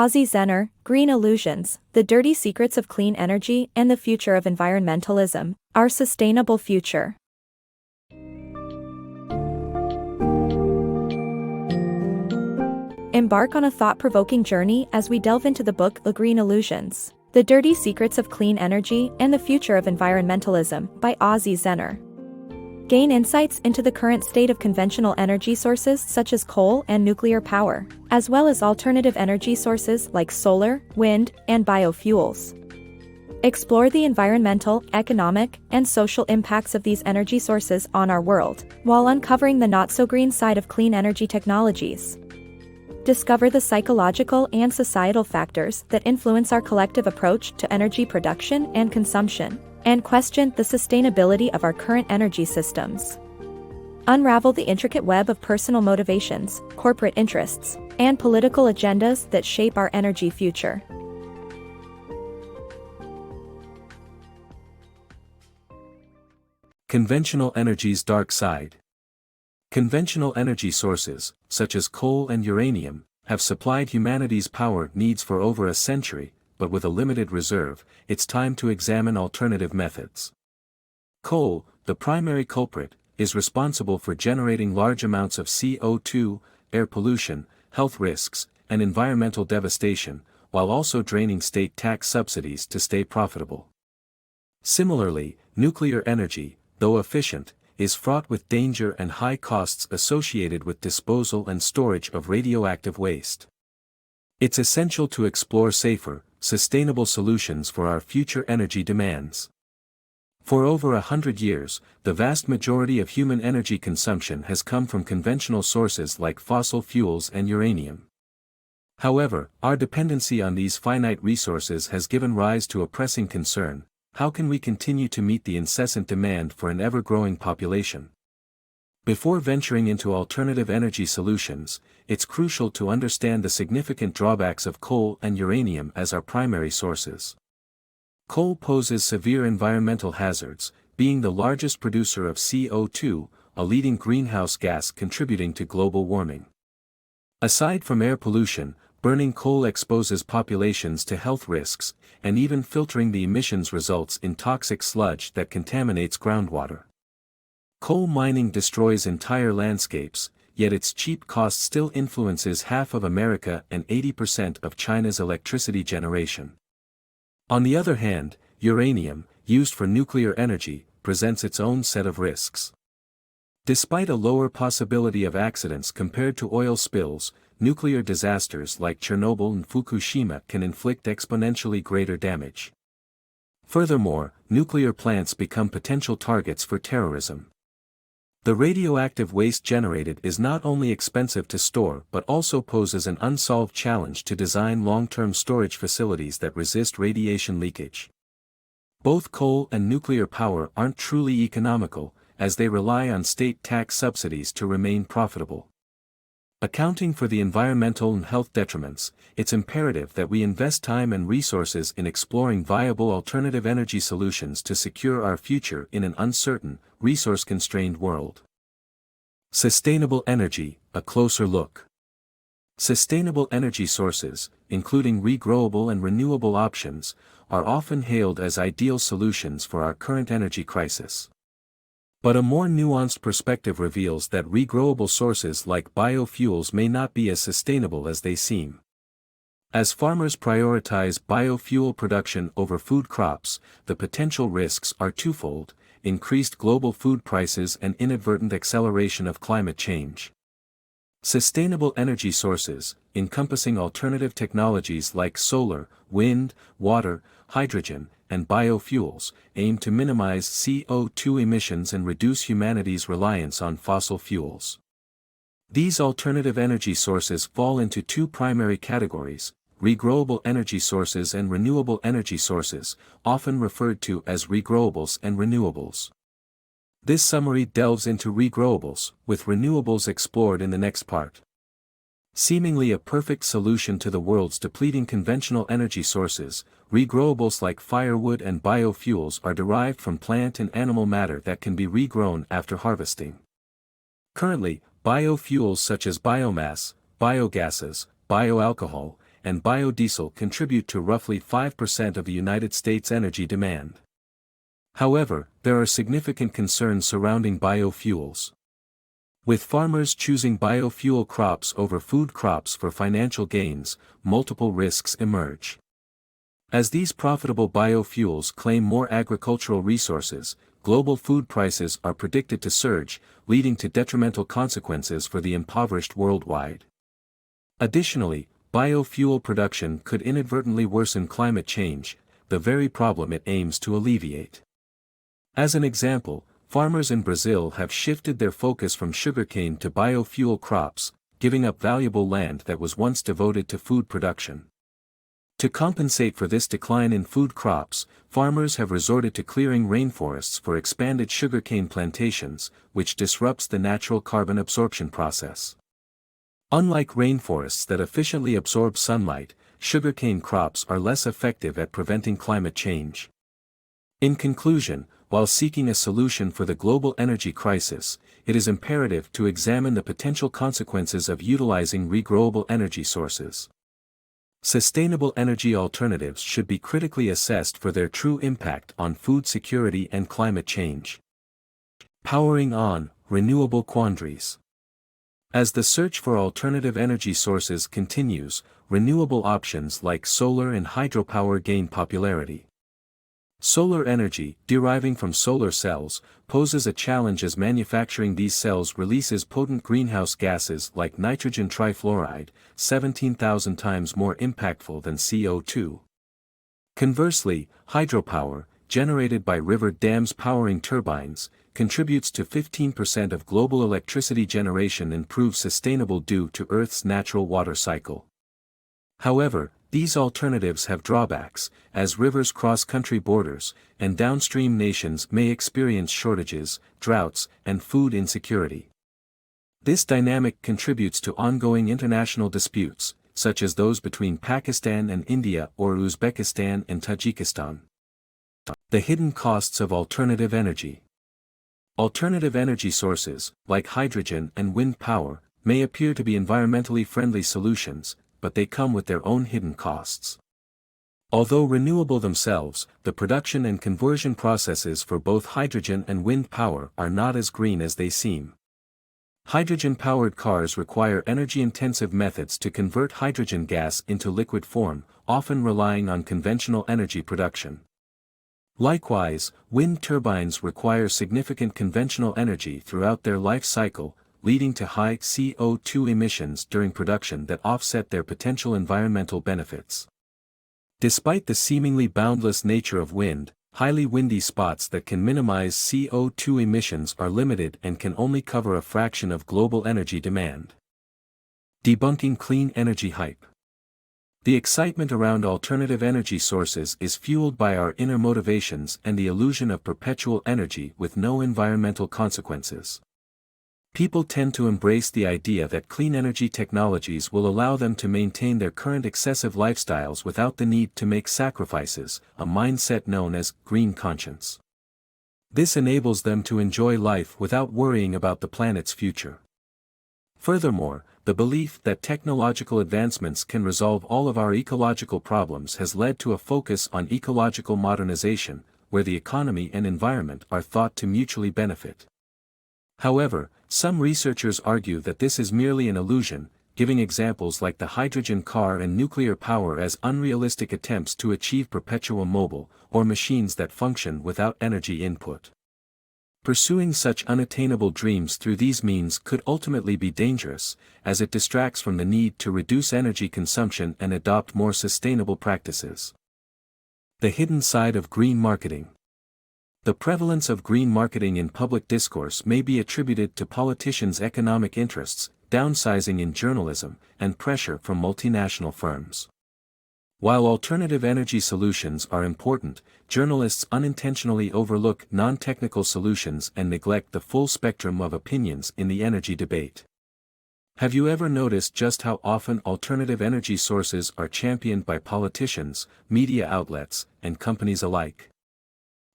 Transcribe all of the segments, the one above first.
Ozzie Zehner, Green Illusions, The Dirty Secrets of Clean Energy and the Future of Environmentalism, Our Sustainable Future. Embark on a thought-provoking journey as we delve into the book The Green Illusions, The Dirty Secrets of Clean Energy and the Future of Environmentalism by Ozzie Zehner. Gain insights into the current state of conventional energy sources such as coal and nuclear power, as well as alternative energy sources like solar, wind, and biofuels. Explore the environmental, economic, and social impacts of these energy sources on our world, while uncovering the not-so-green side of clean energy technologies. Discover the psychological and societal factors that influence our collective approach to energy production and consumption, and question the sustainability of our current energy systems. Unravel the intricate web of personal motivations, corporate interests, and political agendas that shape our energy future. Conventional energy's dark side. Conventional energy sources, such as coal and uranium, have supplied humanity's power needs for over a century, but with a limited reserve, it's time to examine alternative methods. Coal, the primary culprit, is responsible for generating large amounts of CO2, air pollution, health risks, and environmental devastation, while also draining state tax subsidies to stay profitable. Similarly, nuclear energy, though efficient, is fraught with danger and high costs associated with disposal and storage of radioactive waste. It's essential to explore safer, sustainable solutions for our future energy demands. For over 100 years, the vast majority of human energy consumption has come from conventional sources like fossil fuels and uranium. However, our dependency on these finite resources has given rise to a pressing concern: how can we continue to meet the incessant demand for an ever-growing population? Before venturing into alternative energy solutions, it's crucial to understand the significant drawbacks of coal and uranium as our primary sources. Coal poses severe environmental hazards, being the largest producer of CO2, a leading greenhouse gas contributing to global warming. Aside from air pollution, burning coal exposes populations to health risks, and even filtering the emissions results in toxic sludge that contaminates groundwater. Coal mining destroys entire landscapes, yet its cheap cost still influences half of America and 80% of China's electricity generation. On the other hand, uranium, used for nuclear energy, presents its own set of risks. Despite a lower possibility of accidents compared to oil spills, nuclear disasters like Chernobyl and Fukushima can inflict exponentially greater damage. Furthermore, nuclear plants become potential targets for terrorism. The radioactive waste generated is not only expensive to store but also poses an unsolved challenge to design long-term storage facilities that resist radiation leakage. Both coal and nuclear power aren't truly economical, as they rely on state tax subsidies to remain profitable. Accounting for the environmental and health detriments, it's imperative that we invest time and resources in exploring viable alternative energy solutions to secure our future in an uncertain, resource-constrained world. Sustainable energy, a closer look. Sustainable energy sources, including regrowable and renewable options, are often hailed as ideal solutions for our current energy crisis. But a more nuanced perspective reveals that regrowable sources like biofuels may not be as sustainable as they seem. As farmers prioritize biofuel production over food crops, the potential risks are twofold: increased global food prices and inadvertent acceleration of climate change. Sustainable energy sources, encompassing alternative technologies like solar, wind, water, hydrogen, and biofuels, aim to minimize CO2 emissions and reduce humanity's reliance on fossil fuels. These alternative energy sources fall into two primary categories: regrowable energy sources and renewable energy sources, often referred to as regrowables and renewables. This summary delves into regrowables, with renewables explored in the next part. Seemingly a perfect solution to the world's depleting conventional energy sources, regrowables like firewood and biofuels are derived from plant and animal matter that can be regrown after harvesting. Currently, biofuels such as biomass, biogases, bioalcohol, and biodiesel contribute to roughly 5% of the United States' energy demand. However, there are significant concerns surrounding biofuels. With farmers choosing biofuel crops over food crops for financial gains, multiple risks emerge. As these profitable biofuels claim more agricultural resources, global food prices are predicted to surge, leading to detrimental consequences for the impoverished worldwide. Additionally, biofuel production could inadvertently worsen climate change, the very problem it aims to alleviate. As an example, farmers in Brazil have shifted their focus from sugarcane to biofuel crops, giving up valuable land that was once devoted to food production. To compensate for this decline in food crops, farmers have resorted to clearing rainforests for expanded sugarcane plantations, which disrupts the natural carbon absorption process. Unlike rainforests that efficiently absorb sunlight, sugarcane crops are less effective at preventing climate change. In conclusion, while seeking a solution for the global energy crisis, it is imperative to examine the potential consequences of utilizing regrowable energy sources. Sustainable energy alternatives should be critically assessed for their true impact on food security and climate change. Powering on renewable quandaries. As the search for alternative energy sources continues, renewable options like solar and hydropower gain popularity. Solar energy, deriving from solar cells, poses a challenge as manufacturing these cells releases potent greenhouse gases like nitrogen trifluoride, 17,000 times more impactful than CO2. Conversely, hydropower, generated by river dams powering turbines, contributes to 15% of global electricity generation and proves sustainable due to Earth's natural water cycle. However, these alternatives have drawbacks, as rivers cross country borders, and downstream nations may experience shortages, droughts, and food insecurity. This dynamic contributes to ongoing international disputes, such as those between Pakistan and India or Uzbekistan and Tajikistan. The hidden costs of alternative energy. Alternative energy sources, like hydrogen and wind power, may appear to be environmentally friendly solutions, but they come with their own hidden costs. Although renewable themselves, the production and conversion processes for both hydrogen and wind power are not as green as they seem. Hydrogen-powered cars require energy-intensive methods to convert hydrogen gas into liquid form, often relying on conventional energy production. Likewise, wind turbines require significant conventional energy throughout their life cycle, leading to high CO2 emissions during production that offset their potential environmental benefits. Despite the seemingly boundless nature of wind, highly windy spots that can minimize CO2 emissions are limited and can only cover a fraction of global energy demand. Debunking clean energy hype. The excitement around alternative energy sources is fueled by our inner motivations and the illusion of perpetual energy with no environmental consequences. People tend to embrace the idea that clean energy technologies will allow them to maintain their current excessive lifestyles without the need to make sacrifices, a mindset known as green conscience. This enables them to enjoy life without worrying about the planet's future. Furthermore, the belief that technological advancements can resolve all of our ecological problems has led to a focus on ecological modernization, where the economy and environment are thought to mutually benefit. However, some researchers argue that this is merely an illusion, giving examples like the hydrogen car and nuclear power as unrealistic attempts to achieve perpetual mobile, or machines that function without energy input. Pursuing such unattainable dreams through these means could ultimately be dangerous, as it distracts from the need to reduce energy consumption and adopt more sustainable practices. The hidden side of green marketing. The prevalence of green marketing in public discourse may be attributed to politicians' economic interests, downsizing in journalism, and pressure from multinational firms. While alternative energy solutions are important, journalists unintentionally overlook non-technical solutions and neglect the full spectrum of opinions in the energy debate. Have you ever noticed just how often alternative energy sources are championed by politicians, media outlets, and companies alike?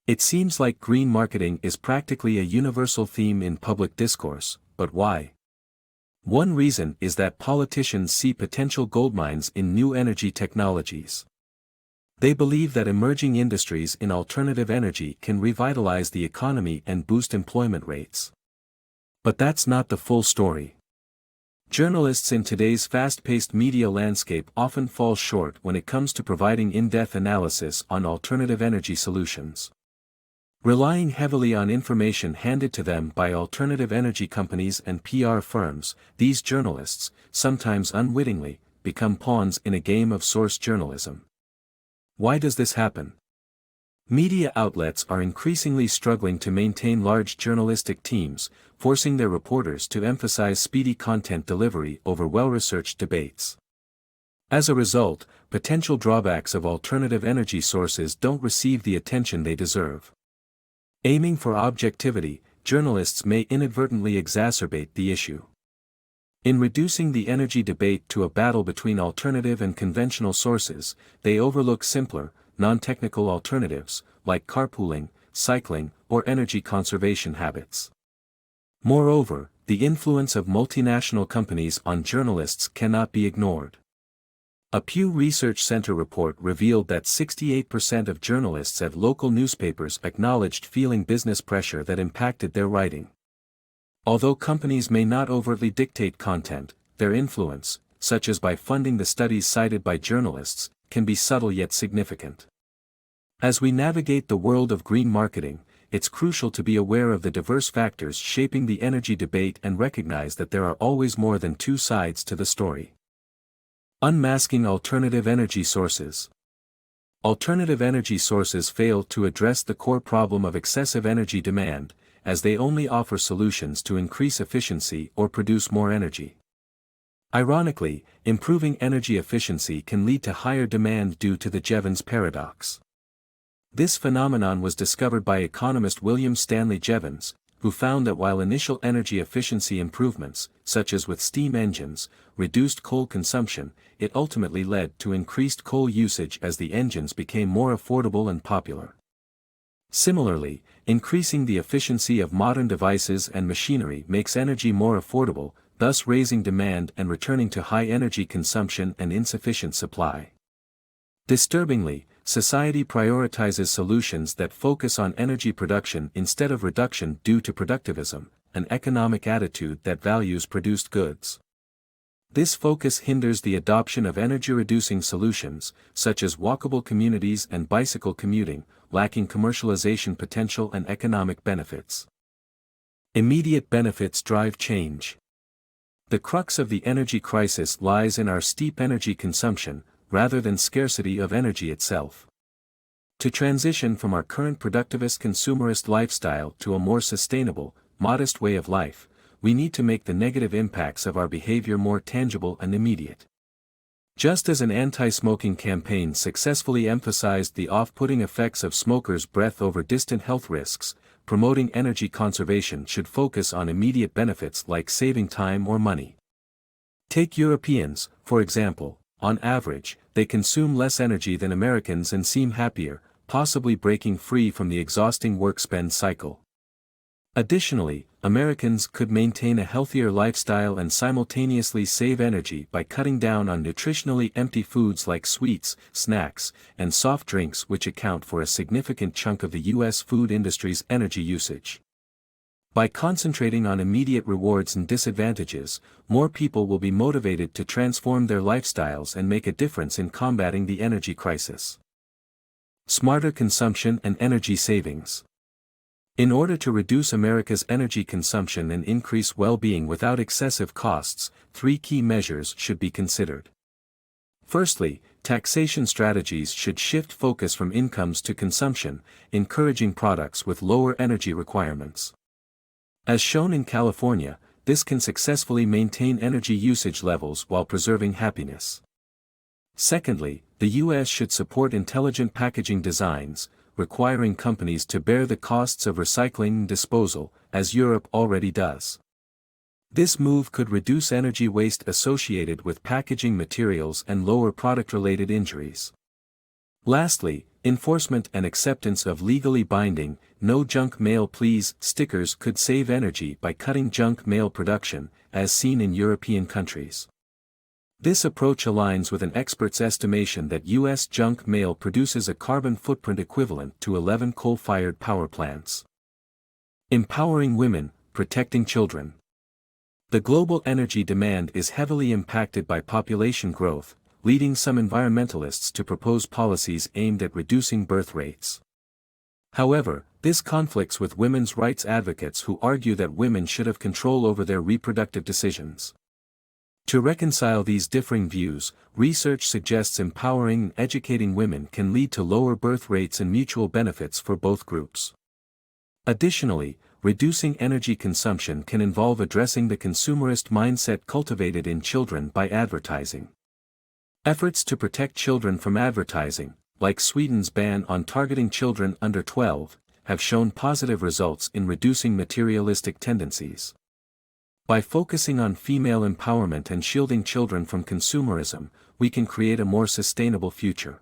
It seems like green marketing is practically a universal theme in public discourse, but why? One reason is that politicians see potential goldmines in new energy technologies. They believe that emerging industries in alternative energy can revitalize the economy and boost employment rates. But that's not the full story. Journalists in today's fast-paced media landscape often fall short when it comes to providing in-depth analysis on alternative energy solutions. Relying heavily on information handed to them by alternative energy companies and PR firms, these journalists, sometimes unwittingly, become pawns in a game of source journalism. Why does this happen? Media outlets are increasingly struggling to maintain large journalistic teams, forcing their reporters to emphasize speedy content delivery over well-researched debates. As a result, potential drawbacks of alternative energy sources don't receive the attention they deserve. Aiming for objectivity, journalists may inadvertently exacerbate the issue. In reducing the energy debate to a battle between alternative and conventional sources, they overlook simpler, non-technical alternatives, like carpooling, cycling, or energy conservation habits. Moreover, the influence of multinational companies on journalists cannot be ignored. A Pew Research Center report revealed that 68% of journalists at local newspapers acknowledged feeling business pressure that impacted their writing. Although companies may not overtly dictate content, their influence, such as by funding the studies cited by journalists, can be subtle yet significant. As we navigate the world of green marketing, it's crucial to be aware of the diverse factors shaping the energy debate and recognize that there are always more than two sides to the story. Unmasking alternative energy sources. Alternative energy sources fail to address the core problem of excessive energy demand, as they only offer solutions to increase efficiency or produce more energy. Ironically, improving energy efficiency can lead to higher demand due to the Jevons paradox. This phenomenon was discovered by economist William Stanley Jevons, who found that while initial energy efficiency improvements, such as with steam engines, reduced coal consumption, it ultimately led to increased coal usage as the engines became more affordable and popular. Similarly, increasing the efficiency of modern devices and machinery makes energy more affordable, thus raising demand and returning to high energy consumption and insufficient supply. Disturbingly, society prioritizes solutions that focus on energy production instead of reduction due to productivism, an economic attitude that values produced goods. This focus hinders the adoption of energy-reducing solutions, such as walkable communities and bicycle commuting, lacking commercialization potential and economic benefits. Immediate benefits drive change. The crux of the energy crisis lies in our steep energy consumption, rather than scarcity of energy itself. To transition from our current productivist consumerist lifestyle to a more sustainable, modest way of life, we need to make the negative impacts of our behavior more tangible and immediate. Just as an anti-smoking campaign successfully emphasized the off-putting effects of smokers' breath over distant health risks, promoting energy conservation should focus on immediate benefits like saving time or money. Take Europeans, for example. On average, they consume less energy than Americans and seem happier, possibly breaking free from the exhausting work-spend cycle. Additionally, Americans could maintain a healthier lifestyle and simultaneously save energy by cutting down on nutritionally empty foods like sweets, snacks, and soft drinks, which account for a significant chunk of the U.S. food industry's energy usage. By concentrating on immediate rewards and disadvantages, more people will be motivated to transform their lifestyles and make a difference in combating the energy crisis. Smarter consumption and energy savings. In order to reduce America's energy consumption and increase well-being without excessive costs, three key measures should be considered. Firstly, taxation strategies should shift focus from incomes to consumption, encouraging products with lower energy requirements. As shown in California, this can successfully maintain energy usage levels while preserving happiness. Secondly, the U.S. should support intelligent packaging designs, requiring companies to bear the costs of recycling and disposal, as Europe already does. This move could reduce energy waste associated with packaging materials and lower product-related injuries. Lastly, Enforcement and acceptance of legally binding, "No Junk Mail Please" stickers could save energy by cutting junk mail production, as seen in European countries. This approach aligns with an expert's estimation that U.S. junk mail produces a carbon footprint equivalent to 11 coal-fired power plants. Empowering women, protecting children. The global energy demand is heavily impacted by population growth, leading some environmentalists to propose policies aimed at reducing birth rates. However, this conflicts with women's rights advocates who argue that women should have control over their reproductive decisions. To reconcile these differing views, research suggests empowering and educating women can lead to lower birth rates and mutual benefits for both groups. Additionally, reducing energy consumption can involve addressing the consumerist mindset cultivated in children by advertising. Efforts to protect children from advertising, like Sweden's ban on targeting children under 12, have shown positive results in reducing materialistic tendencies. By focusing on female empowerment and shielding children from consumerism, we can create a more sustainable future.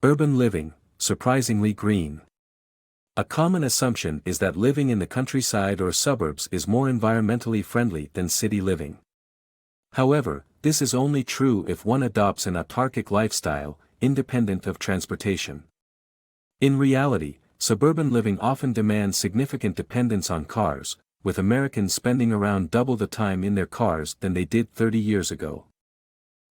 Urban living, surprisingly green. A common assumption is that living in the countryside or suburbs is more environmentally friendly than city living. However, this is only true if one adopts an autarkic lifestyle, independent of transportation. In reality, suburban living often demands significant dependence on cars, with Americans spending around double the time in their cars than they did 30 years ago.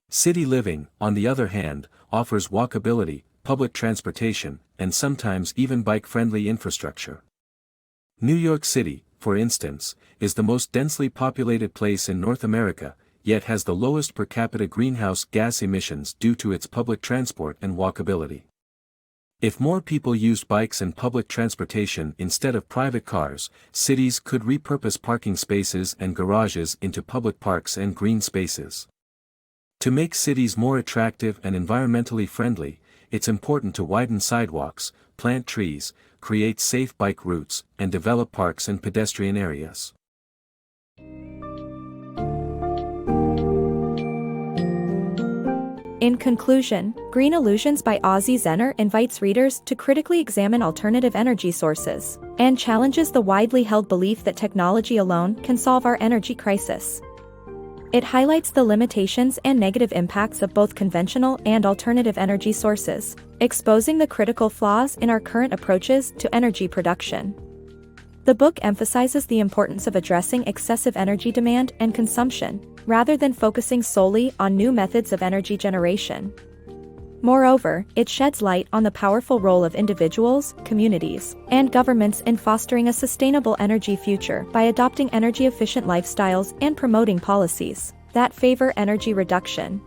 City living, on the other hand, offers walkability, public transportation, and sometimes even bike-friendly infrastructure. New York City, for instance, is the most densely populated place in North America, yet has the lowest per capita greenhouse gas emissions due to its public transport and walkability. If more people used bikes and public transportation instead of private cars, cities could repurpose parking spaces and garages into public parks and green spaces. To make cities more attractive and environmentally friendly, it's important to widen sidewalks, plant trees, create safe bike routes, and develop parks and pedestrian areas. In conclusion, Green Illusions by Ozzie Zehner invites readers to critically examine alternative energy sources, and challenges the widely held belief that technology alone can solve our energy crisis. It highlights the limitations and negative impacts of both conventional and alternative energy sources, exposing the critical flaws in our current approaches to energy production. The book emphasizes the importance of addressing excessive energy demand and consumption, rather than focusing solely on new methods of energy generation. Moreover, it sheds light on the powerful role of individuals, communities, and governments in fostering a sustainable energy future by adopting energy-efficient lifestyles and promoting policies that favor energy reduction.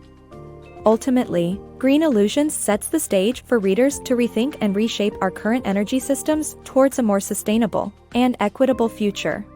Ultimately, Green Illusions sets the stage for readers to rethink and reshape our current energy systems towards a more sustainable and equitable future.